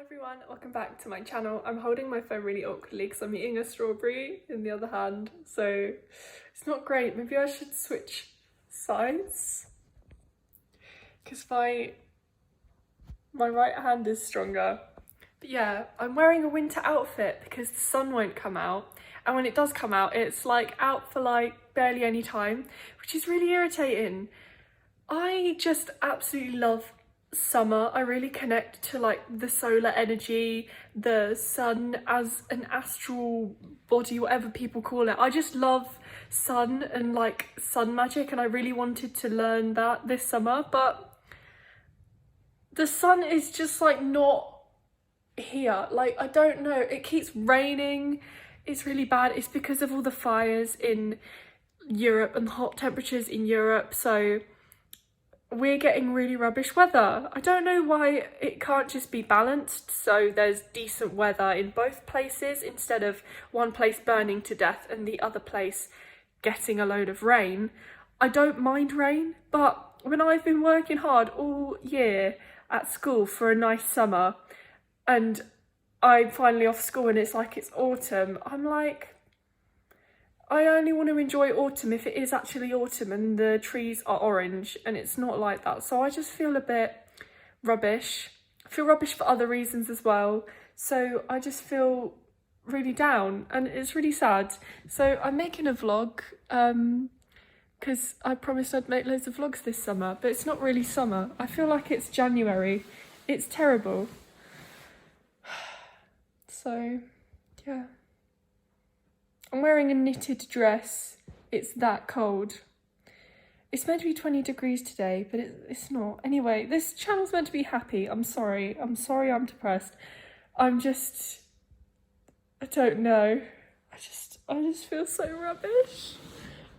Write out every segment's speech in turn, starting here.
Everyone, welcome back to my channel. I'm holding my phone really awkwardly because I'm eating a strawberry in the other hand, so it's not great. Maybe I should switch sides because my right hand is stronger. But yeah, I'm wearing a winter outfit because the sun won't come out, and when it does come out it's like out for like barely any time, which is really irritating. I just absolutely love summer. I really connect to like the solar energy, the sun as an astral body, whatever people call it. I just love sun and like sun magic, and I really wanted to learn that this summer, but the sun is just like not here. Like, I don't know, it keeps raining, it's really bad. It's because of all the fires in Europe and the hot temperatures in Europe, so we're getting really rubbish weather. I don't know why it can't just be balanced so there's decent weather in both places instead of one place burning to death and the other place getting a load of rain. I don't mind rain, but when I've been working hard all year at school for a nice summer and I'm finally off school and it's like it's autumn, I'm like, I only want to enjoy autumn if it is actually autumn and the trees are orange, and it's not like that. So I just feel a bit rubbish. I feel rubbish for other reasons as well. So I just feel really down and it's really sad. So I'm making a vlog because I promised I'd make loads of vlogs this summer, but it's not really summer. I feel like it's January. It's terrible. So yeah. I'm wearing a knitted dress. It's that cold. It's meant to be 20 degrees today, but it's not. Anyway, this channel's meant to be happy. I'm sorry I'm depressed. I don't know. I just feel so rubbish.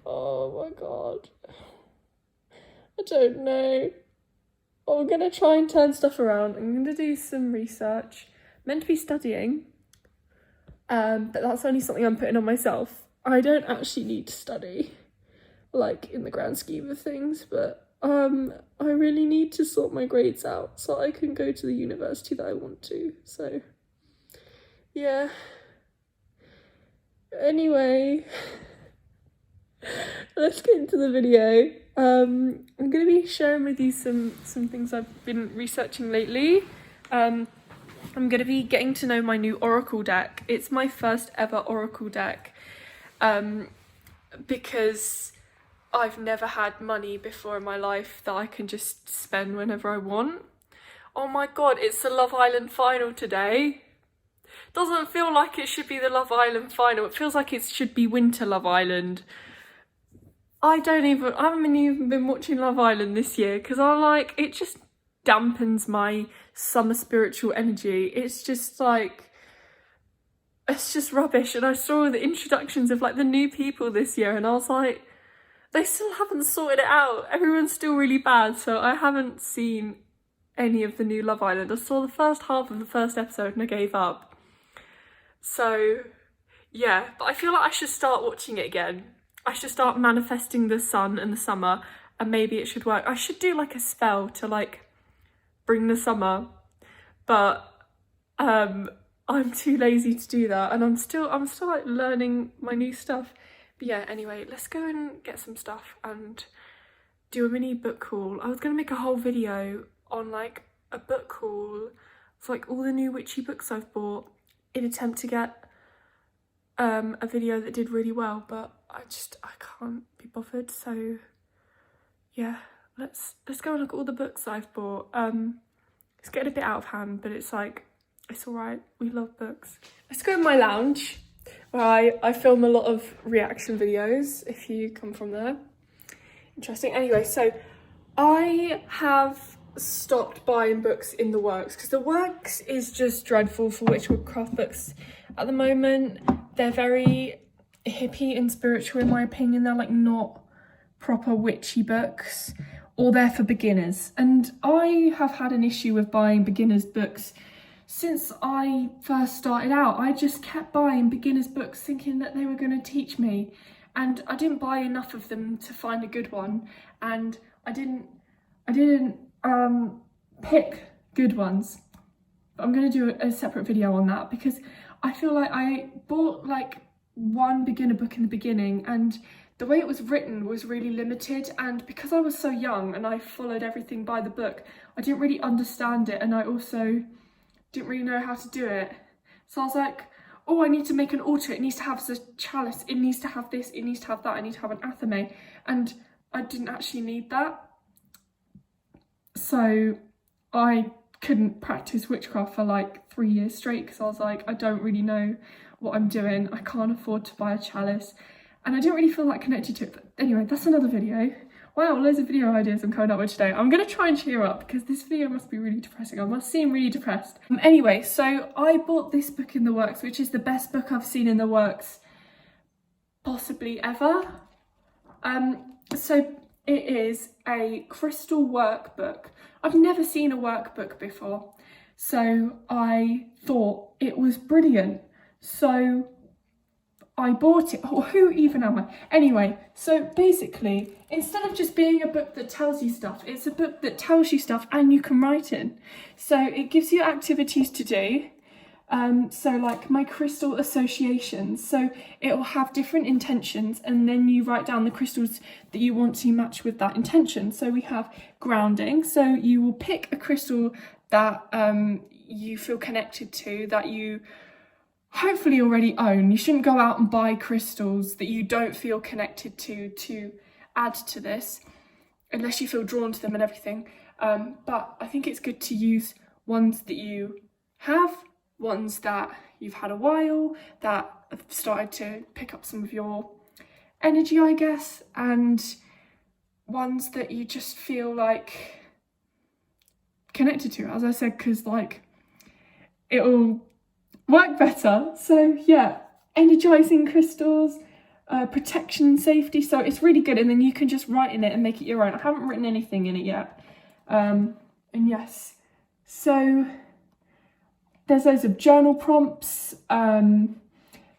Oh my god. I don't know. Oh, I'm gonna try and turn stuff around. I'm gonna do some research. I'm meant to be studying. But that's only something I'm putting on myself. I don't actually need to study, like, in the grand scheme of things, but I really need to sort my grades out so I can go to the university that I want to. So yeah, anyway, let's get into the video. I'm gonna be sharing with you some things I've been researching lately. I'm going to be getting to know my new Oracle deck. It's my first ever Oracle deck because I've never had money before in my life that I can just spend whenever I want. Oh my god, it's the Love Island final today. Doesn't feel like it should be the Love Island final. It feels like it should be Winter Love Island. I haven't even been watching Love Island this year because I'm like, it just dampens my summer spiritual energy. It's just like, it's just rubbish. And I saw the introductions of like the new people this year and I was like, they still haven't sorted it out. Everyone's still really bad. So I haven't seen any of the new Love Island. I saw the first half of the first episode and I gave up. So yeah, but I feel like I should start watching it again. I should start manifesting the sun and the summer and maybe it should work. I should do like a spell to like bring the summer, but I'm too lazy to do that, and I'm still like learning my new stuff. But yeah, anyway, let's go and get some stuff and do a mini book haul. I was gonna make a whole video on like a book haul for like all the new witchy books I've bought in attempt to get a video that did really well, but I can't be bothered. So yeah, let's go and look at all the books that I've bought. It's getting a bit out of hand, but it's like, it's all right. We love books. Let's go in my lounge where I film a lot of reaction videos if you come from there. Interesting. Anyway, so I have stopped buying books in the works because the works is just dreadful for witchcraft books at the moment. They're very hippie and spiritual in my opinion. They're like not proper witchy books, or they're for beginners, and I have had an issue with buying beginners books since I first started out. I just kept buying beginners books thinking that they were going to teach me, and I didn't buy enough of them to find a good one, and I didn't pick good ones. I'm going to do a separate video on that, because I feel like I bought like one beginner book in the beginning, and the way it was written was really limited, and because I was so young and I followed everything by the book, I didn't really understand it, and I also didn't really know how to do it. So I was like, oh, I need to make an altar, it needs to have a chalice, it needs to have this, it needs to have that, I need to have an athame, and I didn't actually need that. So I couldn't practice witchcraft for like 3 years straight, because I was like, I don't really know what I'm doing, I can't afford to buy a chalice, and I don't really feel that connected to it. But anyway, that's another video. Wow, loads of video ideas I'm coming up with today. I'm going to try and cheer up, because this video must be really depressing. I must seem really depressed. Anyway, so I bought this book in the works, which is the best book I've seen in the works possibly ever. So it is a crystal workbook. I've never seen a workbook before, so I thought it was brilliant. So I bought it. Oh, who even am I? Anyway, so basically, instead of just being a book that tells you stuff, it's a book that tells you stuff and you can write in. So it gives you activities to do. So like my crystal associations. So it will have different intentions, and then you write down the crystals that you want to match with that intention. So we have grounding. So you will pick a crystal that you feel connected to, that you hopefully already own. You shouldn't go out and buy crystals that you don't feel connected to add to this, unless you feel drawn to them and everything. But I think it's good to use ones that you have, ones that you've had a while, that have started to pick up some of your energy, I guess, and ones that you just feel like connected to, as I said, because like it'll work better. So yeah, energizing crystals, protection and safety, so it's really good, and then you can just write in it and make it your own. I haven't written anything in it yet, and yes, so there's loads of journal prompts.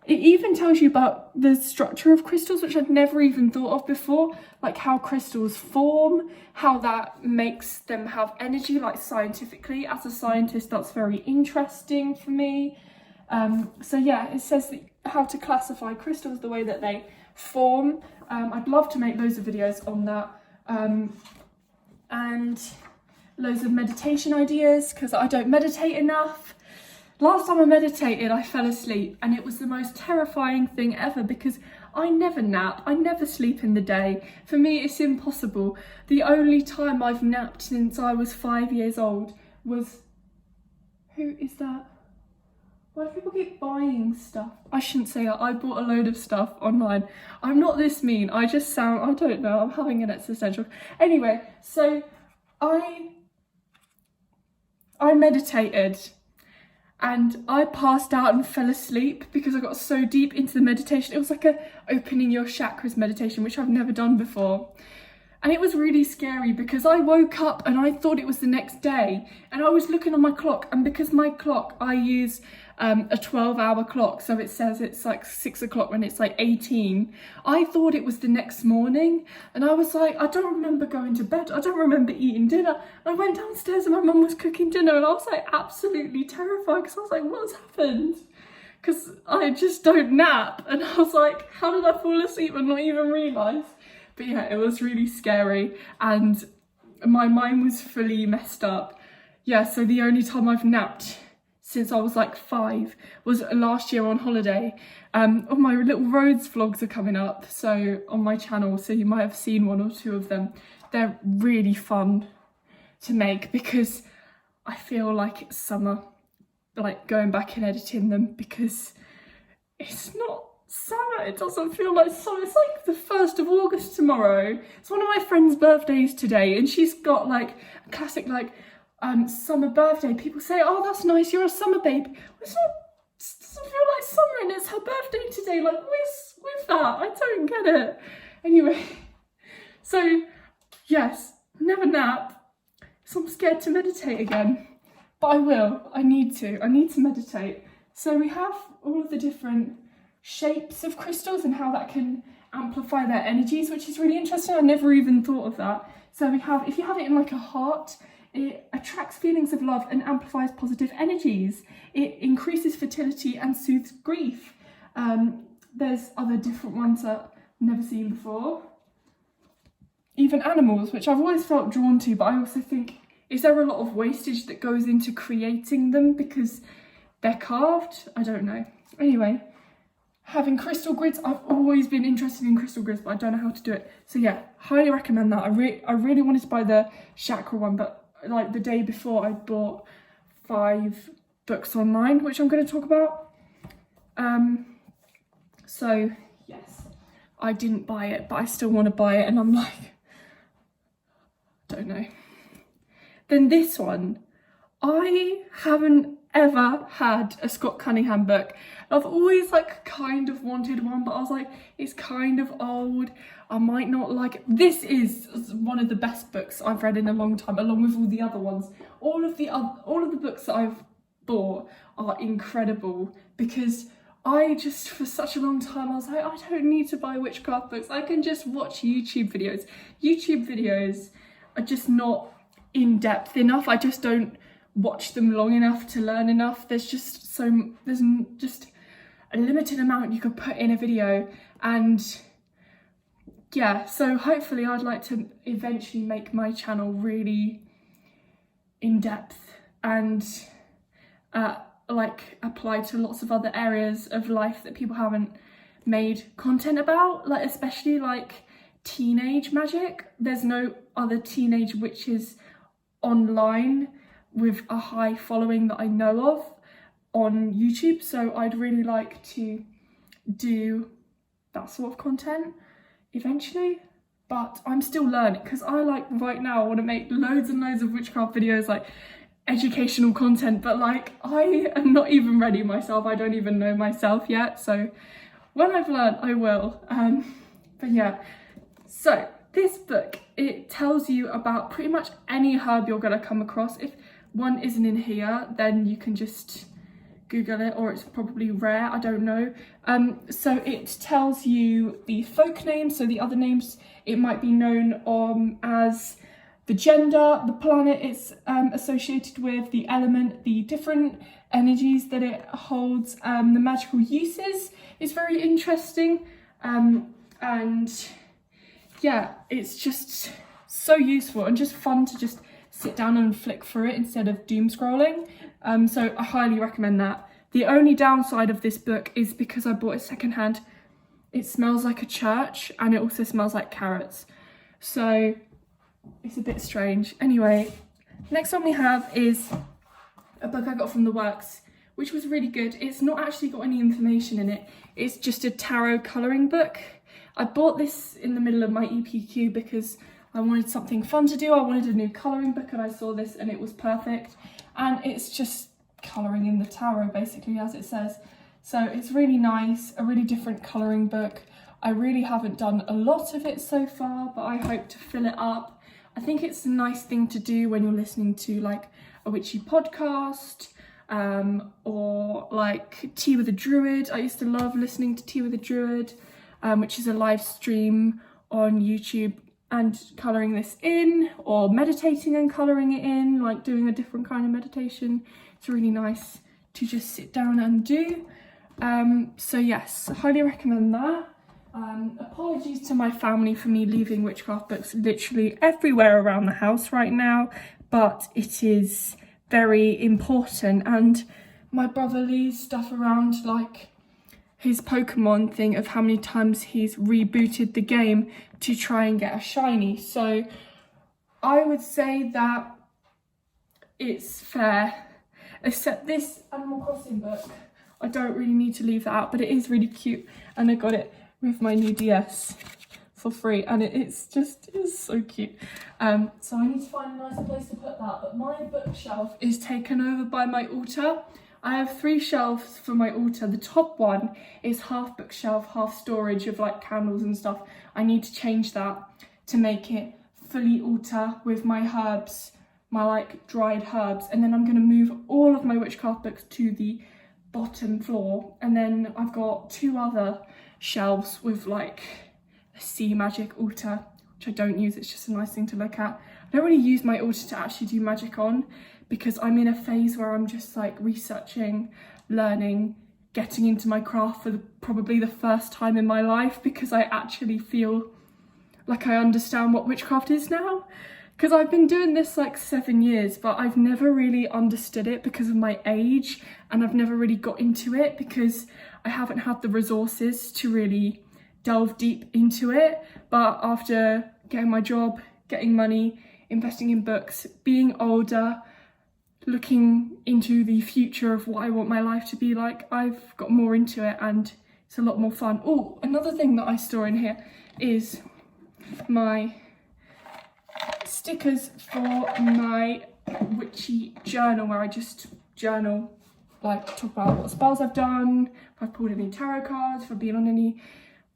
It even tells you about the structure of crystals, which I'd never even thought of before, like how crystals form, how that makes them have energy, like scientifically. As a scientist, that's very interesting for me. So yeah, it says how to classify crystals, the way that they form. I'd love to make loads of videos on that, and loads of meditation ideas, because I don't meditate enough. Last time I meditated, I fell asleep, and it was the most terrifying thing ever, because I never nap, I never sleep in the day. For me, it's impossible. The only time I've napped since I was 5 years old was... Who is that? Why do people keep buying stuff? I shouldn't say that. I bought a load of stuff online. I'm not this mean. I just sound, I don't know, I'm having an existential. Anyway, so I meditated, and I passed out and fell asleep because I got so deep into the meditation. It was like a opening your chakras meditation, which I've never done before. And it was really scary, because I woke up and I thought it was the next day, and I was looking on my clock, and because my clock, I use a 12-hour clock, so it says it's like 6 o'clock when it's like 18. I thought it was the next morning, and I was like, I don't remember going to bed, I don't remember eating dinner. And I went downstairs and my mum was cooking dinner, and I was like absolutely terrified, because I was like, what's happened? Because I just don't nap, and I was like, how did I fall asleep and not even realise? But yeah, it was really scary, and my mind was fully messed up. Yeah, so the only time I've napped since I was like 5 was last year on holiday. All my little roads vlogs are coming up, so on my channel, so you might have seen 1 or 2 of them. They're really fun to make, because I feel like it's summer, like going back and editing them, because it's not summer, it doesn't feel like summer. It's like the 1st of August tomorrow. It's one of my friend's birthdays today, and she's got like a classic like summer birthday. People say, oh, that's nice, you're a summer babe. It's not, it doesn't feel like summer, and it's her birthday today. Like, where's with that? I don't get it. Anyway, so yes, never nap. So I'm scared to meditate again, but I will. I need to meditate. So we have all of the different shapes of crystals and how that can amplify their energies, which is really interesting. I never even thought of that. So we have, if you have it in like a heart, It attracts feelings of love and amplifies positive energies. It increases fertility and soothes grief. There's other different ones that I've never seen before. Even animals, which I've always felt drawn to, but I also think, is there a lot of wastage that goes into creating them because they're carved? I don't know. Anyway, having crystal grids, I've always been interested in crystal grids, but I don't know how to do it. So yeah, highly recommend that. I really wanted to buy the chakra one, but like the day before I bought 5 books online, which I'm going to talk about. So yes, I didn't buy it, but I still want to buy it, and I'm like, don't know. Then this one, I haven't ever had a Scott Cunningham book. I've always like kind of wanted one, but I was like, it's kind of old, I might not like it. This is one of the best books I've read in a long time, along with all the other ones. All of the books that I've bought are incredible, because I just, for such a long time, I was like, I don't need to buy witchcraft books, I can just watch YouTube videos. YouTube videos are just not in depth enough. I just don't watch them long enough to learn enough. There's just a limited amount you could put in a video, and yeah, so hopefully I'd like to eventually make my channel really in depth and like apply to lots of other areas of life that people haven't made content about, like especially like teenage magic. There's no other teenage witches online with a high following that I know of on YouTube, so I'd really like to do that sort of content eventually, but I'm still learning, because I like right now I want to make loads and loads of witchcraft videos, like educational content, but like I am not even ready myself. I don't even know myself yet, so when I've learned I will. But yeah, so this book, it tells you about pretty much any herb you're going to come across. If one isn't in here, then you can just Google it, or it's probably rare, I don't know. So it tells you the folk names, so the other names it might be known as, the gender, the planet it's associated with, the element, the different energies that it holds, the magical uses is very interesting, and yeah, it's just so useful and just fun to just sit down and flick through it instead of doom scrolling. So I highly recommend that. The only downside of this book is because I bought it secondhand, it smells like a church, and it also smells like carrots, so it's a bit strange. Anyway, next one we have is a book I got from The Works, which was really good. It's not actually got any information in it, it's just a tarot colouring book. I bought this in the middle of my EPQ because I wanted something fun to do. I wanted a new colouring book, and I saw this and it was perfect. And it's just colouring in the tarot, basically, as it says. So it's really nice, a really different colouring book. I really haven't done a lot of it so far, but I hope to fill it up. I think it's a nice thing to do when you're listening to like a witchy podcast, or like Tea with a Druid. I used to love listening to Tea with a Druid, which is a live stream on YouTube, and colouring this in, or meditating and colouring it in, like doing a different kind of meditation. It's really nice to just sit down and do. So yes, I highly recommend that. Apologies to my family for me leaving witchcraft books literally everywhere around the house right now, but it is very important, and my brother leaves stuff around, like his Pokemon thing of how many times he's rebooted the game to try and get a shiny. So I would say that it's fair, except this Animal Crossing book, I don't really need to leave that out, but it is really cute, and I got it with my new DS for free, and it's so cute. So I need to find a nicer place to put that, but my bookshelf is taken over by my altar. I have 3 shelves for my altar. The top one is half bookshelf, half storage of like candles and stuff. I need to change that to make it fully altar with my herbs, my like dried herbs, and then I'm going to move all of my witchcraft books to the bottom floor, and then I've got 2 other shelves with like a sea magic altar, which I don't use, it's just a nice thing to look at. I don't really use my altar to actually do magic on, because I'm in a phase where I'm just like researching, learning, getting into my craft for probably the first time in my life, because I actually feel like I understand what witchcraft is now. Because I've been doing this like 7 years, but I've never really understood it because of my age, and I've never really got into it because I haven't had the resources to really delve deep into it. But after getting my job, getting money, investing in books, being older, looking into the future of what I want my life to be like, I've got more into it and it's a lot more fun. Oh, another thing that I store in here is my stickers for my witchy journal, where I just journal, like talk about what spells I've done, if I've pulled any tarot cards, if I've been on any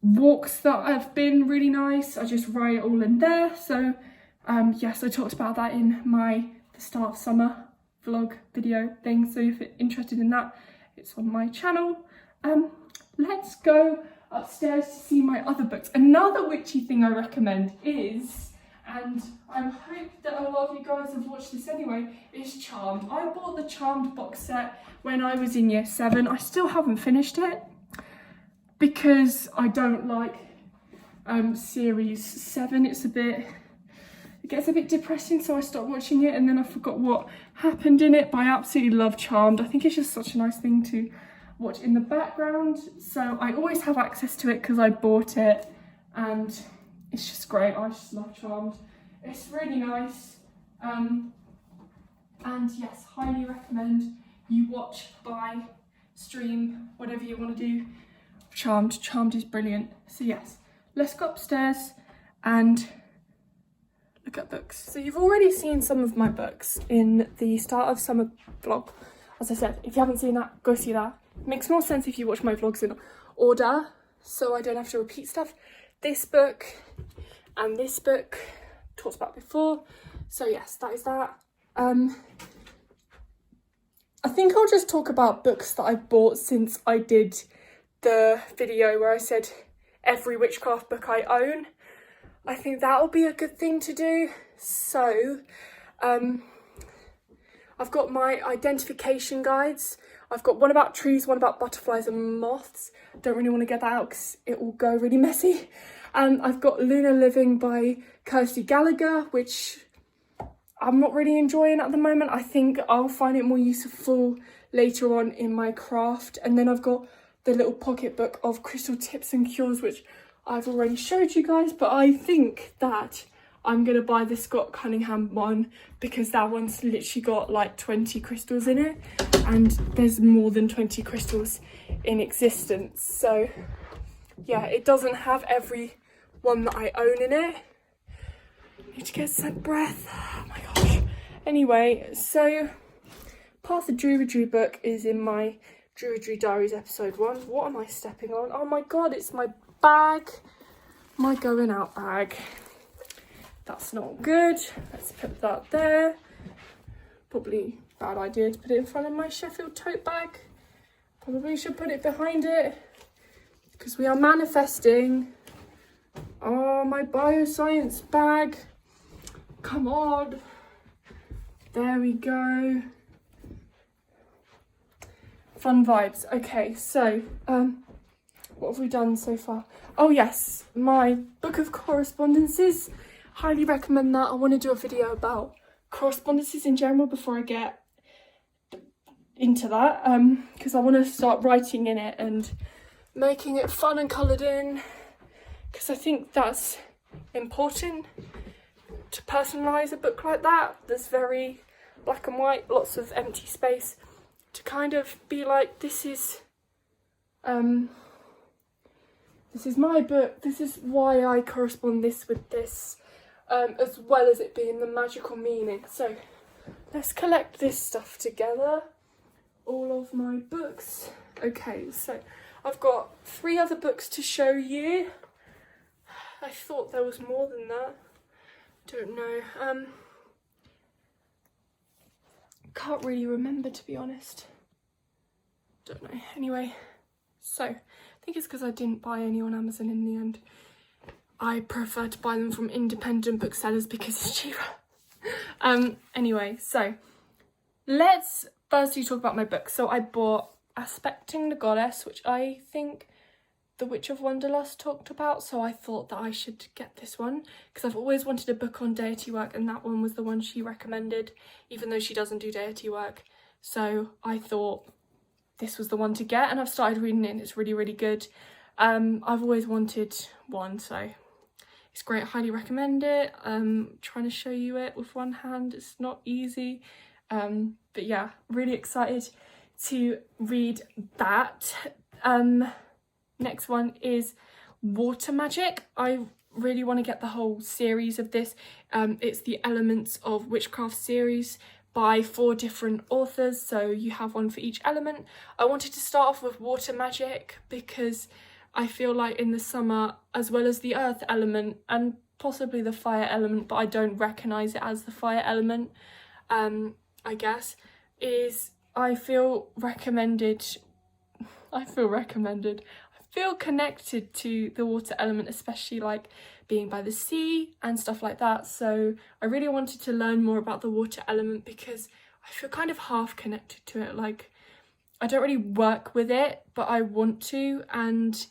walks that have been really nice. I just write it all in there. So yes, I talked about that in the start of summer vlog video thing, so if you're interested in that, it's on my channel. Let's go upstairs to see my other books. Another witchy thing I recommend is, and I hope that a lot of you guys have watched this anyway, is Charmed. I bought the Charmed box set when I was in year 7. I still haven't finished it because I don't like series 7. It gets a bit depressing, so I stopped watching it, and then I forgot what happened in it. But I absolutely love Charmed. I think it's just such a nice thing to watch in the background, so I always have access to it because I bought it, and it's just great. I just love Charmed. It's really nice, and yes, highly recommend you watch, buy, stream, whatever you want to do. Charmed. Charmed is brilliant. So yes, let's go upstairs and look at books. So you've already seen some of my books in the start of summer vlog. As I said, if you haven't seen that, go see that. It makes more sense if you watch my vlogs in order, so I don't have to repeat stuff. This book and this book talked about before. So yes, that is that. I think I'll just talk about books that I've bought since I did the video where I said every witchcraft book I own. I think that'll be a good thing to do. So I've got my identification guides. I've got one about trees, one about butterflies and moths. Don't really want to get that out because it will go really messy. I've got Lunar Living by Kirsty Gallagher, which I'm not really enjoying at the moment. I think I'll find it more useful later on in my craft. And then I've got the little pocket book of Crystal Tips and Cures, which I've already showed you guys, but I think that I'm going to buy the Scott Cunningham one because that one's literally got like 20 crystals in it, and there's more than 20 crystals in existence. So yeah, it doesn't have every one that I own in it. I need to get some breath. Oh my gosh. Anyway, so part of the Druidry book is in my Druidry Diaries episode 1. What am I stepping on? Oh my god, it's my bag. My going out bag. That's not good. Let's put that there. Probably bad idea to put it in front of my Sheffield tote bag. Probably should put it behind it because we are manifesting. Oh, my bioscience bag. Come on. There we go. Fun vibes. Okay, so what have we done so far? Oh yes, my book of correspondences. Highly recommend that. I want to do a video about correspondences in general before I get into that, because I want to start writing in it and making it fun and coloured in, because I think that's important to personalise a book like that. There's very black and white, lots of empty space, to kind of be like, this is my book, this is why I correspond this with this, as well as it being the magical meaning. So let's collect this stuff together, all of my books. Okay, so I've got 3 other books to show you. I thought there was more than that. Don't know. Can't really remember, to be honest. Don't know. Anyway, so I think it's because I didn't buy any on Amazon in the end. I prefer to buy them from independent booksellers because it's cheaper. Anyway, so let's firstly talk about my book. So I bought Aspecting the Goddess, which I think The Witch of Wonderlust talked about, so I thought that I should get this one because I've always wanted a book on deity work, and that one was the one she recommended, even though she doesn't do deity work. So I thought this was the one to get, and I've started reading it and it's really, really good. I've always wanted one, so it's great. I highly recommend it. Trying to show you it with one hand, it's not easy. But yeah, really excited to read that. Next one is Water Magic. I really want to get the whole series of this. It's the Elements of Witchcraft series by 4 different authors, so you have one for each element. I wanted to start off with Water Magic because I feel like in the summer, as well as the earth element and possibly the fire element, but I don't recognise it as the fire element, I guess, I feel connected to the water element, especially like being by the sea and stuff like that. So I really wanted to learn more about the water element because I feel kind of half connected to it. Like, I don't really work with it, but I want to, and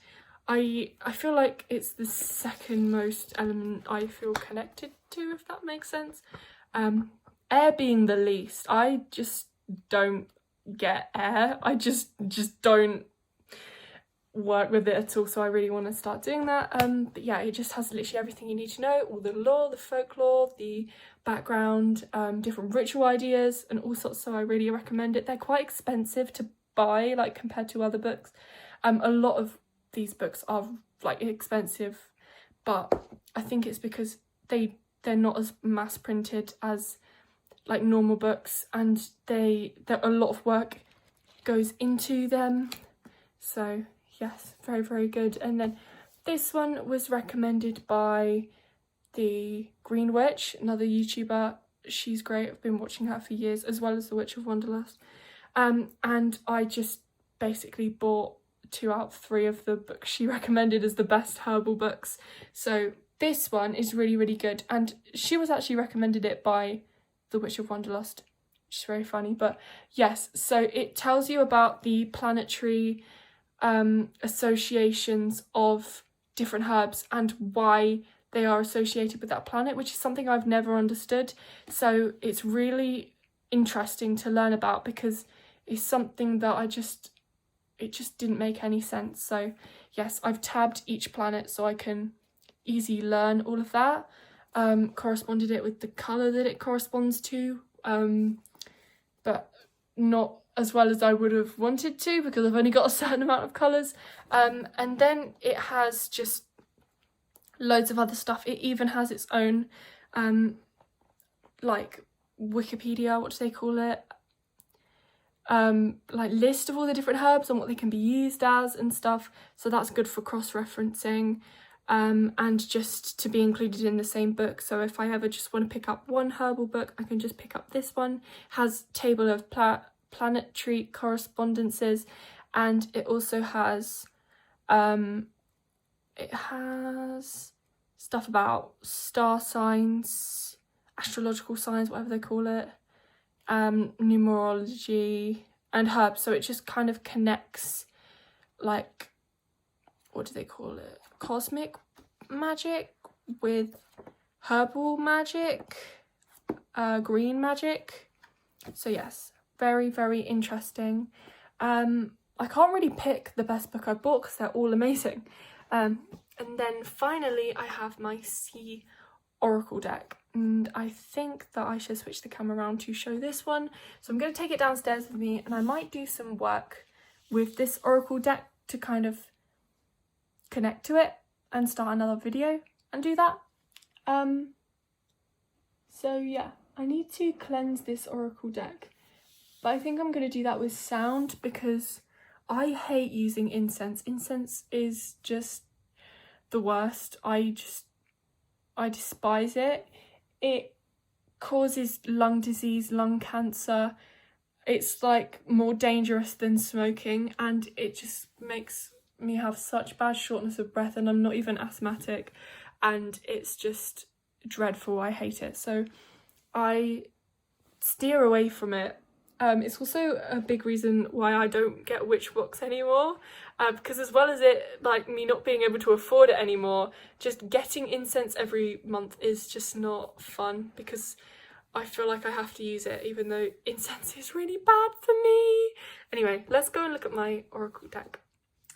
I feel like it's the second most element I feel connected to, if that makes sense. Air being the least. I just don't get air. I just don't work with it at all, so I really want to start doing that. But yeah, it just has literally everything you need to know, all the lore, the folklore, the background, different ritual ideas and all sorts, so I really recommend it. They're quite expensive to buy, like compared to other books. A lot of these books are like expensive, but I think it's because they're not as mass printed as like normal books, and a lot of work goes into them. So yes, very, very good. And then this one was recommended by the Green Witch, another YouTuber. She's great. I've been watching her for years, as well as The Witch of Wonderlust. And I just basically bought 2 out of 3 of the books she recommended as the best herbal books. So this one is really, really good. And she was actually recommended it by The Witch of Wonderlust, which is very funny. But yes, so it tells you about the planetary associations of different herbs and why they are associated with that planet, which is something I've never understood. So it's really interesting to learn about because it's something that it just didn't make any sense. So yes, I've tabbed each planet so I can easily learn all of that. Corresponded it with the colour that it corresponds to, but not as well as I would have wanted to because I've only got a certain amount of colours. And then it has just loads of other stuff. It even has its own like Wikipedia, what do they call it? Like list of all the different herbs and what they can be used as and stuff. So that's good for cross-referencing. And just to be included in the same book. So if I ever just want to pick up one herbal book, I can just pick up this one. It has table of planetary correspondences, and it also has stuff about star signs, astrological signs, whatever they call it, numerology and herbs. So it just kind of connects, like, what do they call it? Cosmic magic with herbal magic, green magic. So yes, very, very interesting. I can't really pick the best book I bought because they're all amazing. And then finally I have my Sea Oracle deck, and I think that I should switch the camera around to show this one. So I'm going to take it downstairs with me, and I might do some work with this Oracle deck to kind of connect to it and start another video and do that. So yeah, I need to cleanse this Oracle deck, but I think I'm going to do that with sound because I hate using incense. Incense is just the worst. I despise it. It causes lung disease, lung cancer. It's like more dangerous than smoking, and it just makes me have such bad shortness of breath, and I'm not even asthmatic, and it's just dreadful. I hate it. So I steer away from it. It's also a big reason why I don't get witch books anymore, because as well as it, like, me not being able to afford it anymore, just getting incense every month is just not fun, because I feel like I have to use it even though incense is really bad for me. Anyway, let's go and look at my oracle deck.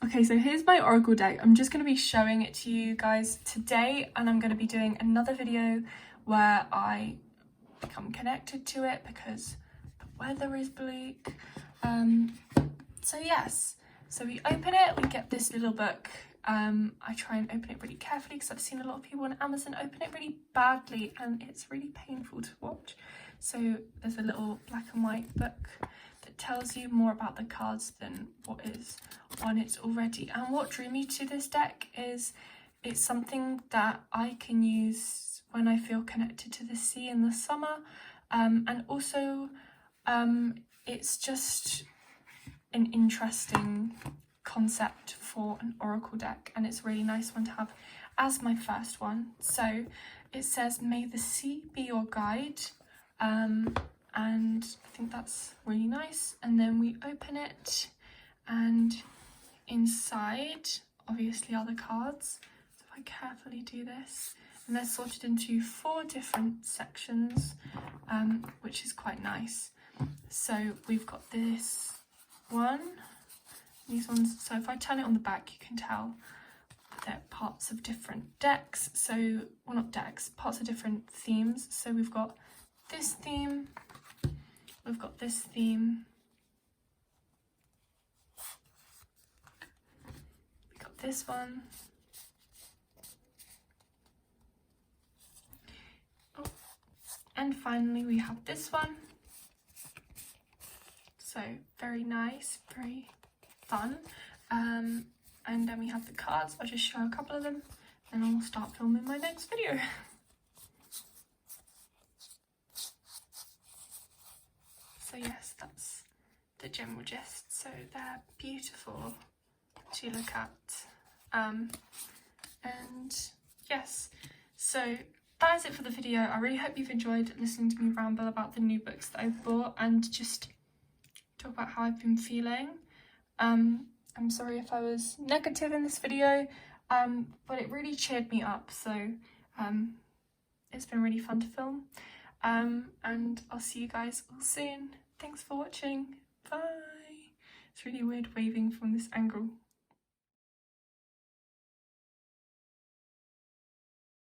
Okay, so here's my oracle deck. I'm just going to be showing it to you guys today, and I'm going to be doing another video where I become connected to it because the weather is bleak. So yes, so we open it, we get this little book. I try and open it really carefully because I've seen a lot of people on Amazon open it really badly and it's really painful to watch. So there's a little black and white book that tells you more about the cards than what is on it already. And what drew me to this deck is it's something that I can use when I feel connected to the sea in the summer, and also it's just an interesting concept for an oracle deck, and it's a really nice one to have as my first one. So it says, may the sea be your guide, and I think that's really nice. And then we open it, and inside obviously are the cards. So if I carefully do this, and they're sorted into 4 different sections, which is quite nice. So we've got this one, these ones. So if I turn it on the back, you can tell they're parts of different decks. So, well, not decks, parts of different themes. So we've got this theme, we've got this theme, we've got this one, oh, and finally we have this one. So very nice, very fun. And then we have the cards. I'll just show a couple of them and I'll start filming my next video. So yes, that's the general gist. So they're beautiful to look at. And yes, so that is it for the video. I really hope you've enjoyed listening to me ramble about the new books that I've bought and just talk about how I've been feeling. I'm sorry if I was negative in this video, but it really cheered me up, so it's been really fun to film, and I'll see you guys all soon. Thanks for watching. Bye. It's really weird waving from this angle.